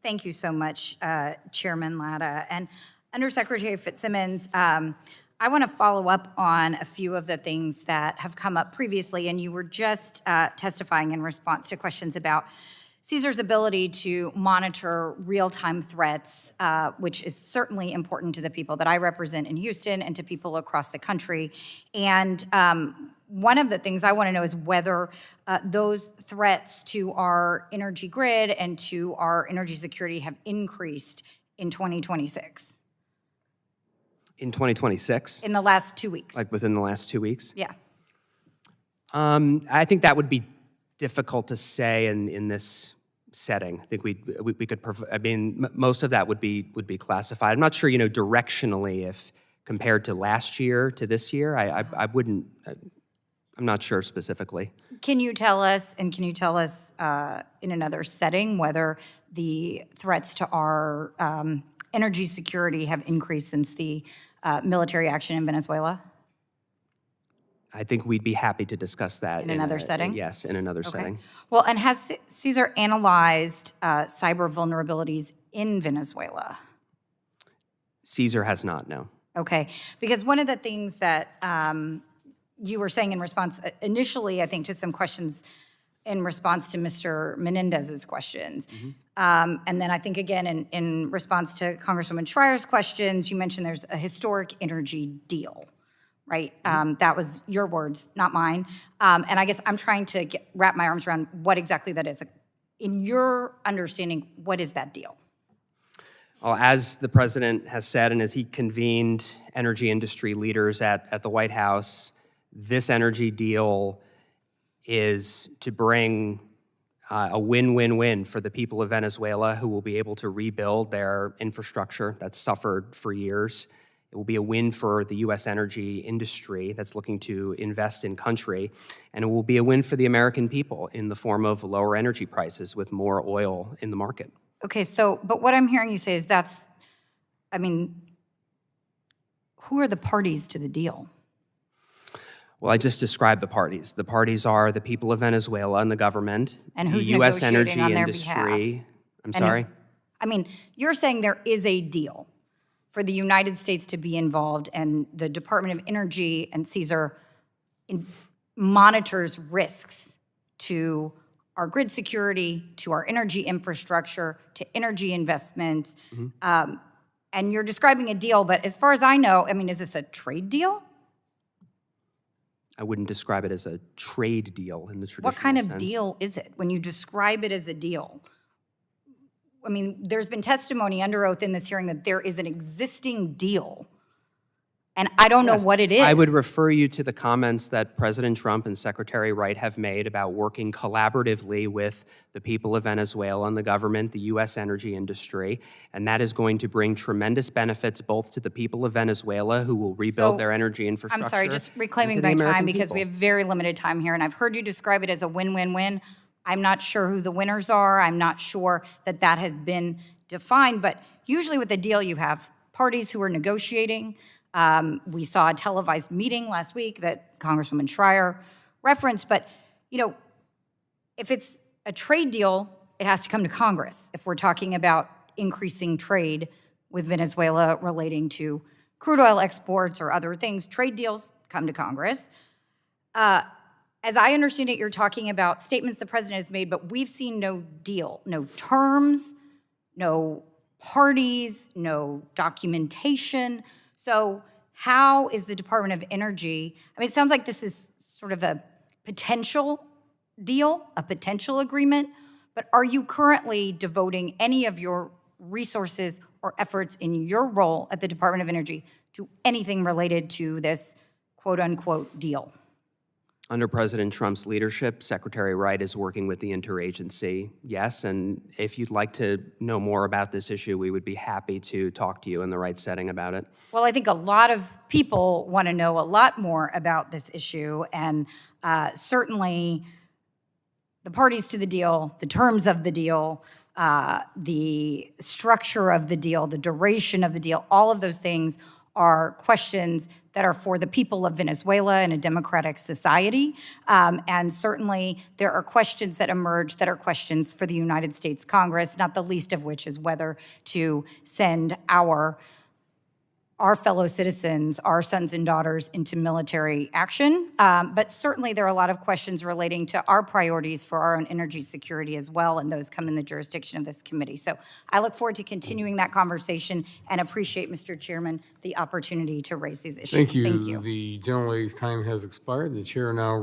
Thank you so much, Chairman Latta. And Undersecretary Fitzsimmons, I want to follow up on a few of the things that have come up previously, and you were just testifying in response to questions about CSER's ability to monitor real-time threats, which is certainly important to the people that I represent in Houston and to people across the country. And one of the things I want to know is whether those threats to our energy grid and to our energy security have increased in 2026. In 2026? In the last 2 weeks. Like within the last 2 weeks? Yeah. I think that would be difficult to say in this setting. I think we could, I mean, most of that would be classified. I'm not sure, you know, directionally if compared to last year to this year, I wouldn't, I'm not sure specifically. Can you tell us, and can you tell us in another setting whether the threats to our energy security have increased since the military action in Venezuela? I think we'd be happy to discuss that. In another setting? Yes, in another setting. Well, and has CSER analyzed cyber vulnerabilities in Venezuela? CSER has not, no. Okay, because one of the things that you were saying in response, initially, I think, to some questions in response to Mr. Menendez's questions, and then I think, again, in response to Congresswoman Schreier's questions, you mentioned there's a historic energy deal, right? That was your words, not mine. And I guess I'm trying to wrap my arms around what exactly that is. In your understanding, what is that deal? Well, as the president has said, and as he convened energy industry leaders at the White House, this energy deal is to bring a win-win-win for the people of Venezuela, who will be able to rebuild their infrastructure that's suffered for years. It will be a win for the U.S. energy industry that's looking to invest in country, and it will be a win for the American people in the form of lower energy prices with more oil in the market. Okay, so, but what I'm hearing you say is that's, I mean, who are the parties to the deal? Well, I just described the parties. The parties are the people of Venezuela and the government, and who's the U.S. energy on their industry. behalf? I'm sorry? I mean, you're saying there is a deal for the United States to be involved, and the Department of Energy and CSER monitors risks to our grid security, to our energy infrastructure, to energy investments. And you're describing a deal, but as far as I know, I mean, is this a trade deal? I wouldn't describe it as a trade deal in the traditional What kind of sense. deal is it when you describe it as a deal? I mean, there's been testimony under oath in this hearing that there is an existing deal, and I don't know what it is. I would refer you to the comments that President Trump and Secretary Wright have made about working collaboratively with the people of Venezuela and the government, the U.S. energy industry, and that is going to bring tremendous benefits both to the people of Venezuela, who will rebuild their energy infrastructure. I'm sorry, just reclaiming my time because we have very limited time here, and I've heard you describe it as a win-win-win. I'm not sure who the winners are. I'm not sure that that has been defined, but usually with a deal you have parties who are negotiating. We saw a televised meeting last week that Congresswoman Schreier referenced, but you know, if it's a trade deal, it has to come to Congress. If we're talking about increasing trade with Venezuela relating to crude oil exports or other things, trade deals come to Congress. As I understand it, you're talking about statements the president has made, but we've seen no deal, no terms, no parties, no documentation. So how is the Department of Energy, I mean, it sounds like this is sort of a potential deal, a potential agreement, but are you currently devoting any of your resources or efforts in your role at the Department of Energy to anything related to this quote-unquote deal? Under President Trump's leadership, Secretary Wright is working with the interagency, yes, and if you'd like to know more about this issue, we would be happy to talk to you in the right setting about it. Well, I think a lot of people want to know a lot more about this issue, and certainly the parties to the deal, the terms of the deal, the structure of the deal, the duration of the deal, all of those things are questions that are for the people of Venezuela in a democratic society. And certainly there are questions that emerge that are questions for the United States Congress, not the least of which is whether to send our fellow citizens, our sons and daughters, into military action. But certainly there are a lot of questions relating to our priorities for our own energy security as well, and those come in the jurisdiction of this committee. So I look forward to continuing that conversation and appreciate, Mr. Chairman, the opportunity to raise these issues. Thank you. Thank you. The gentlelady's time has expired. The chair now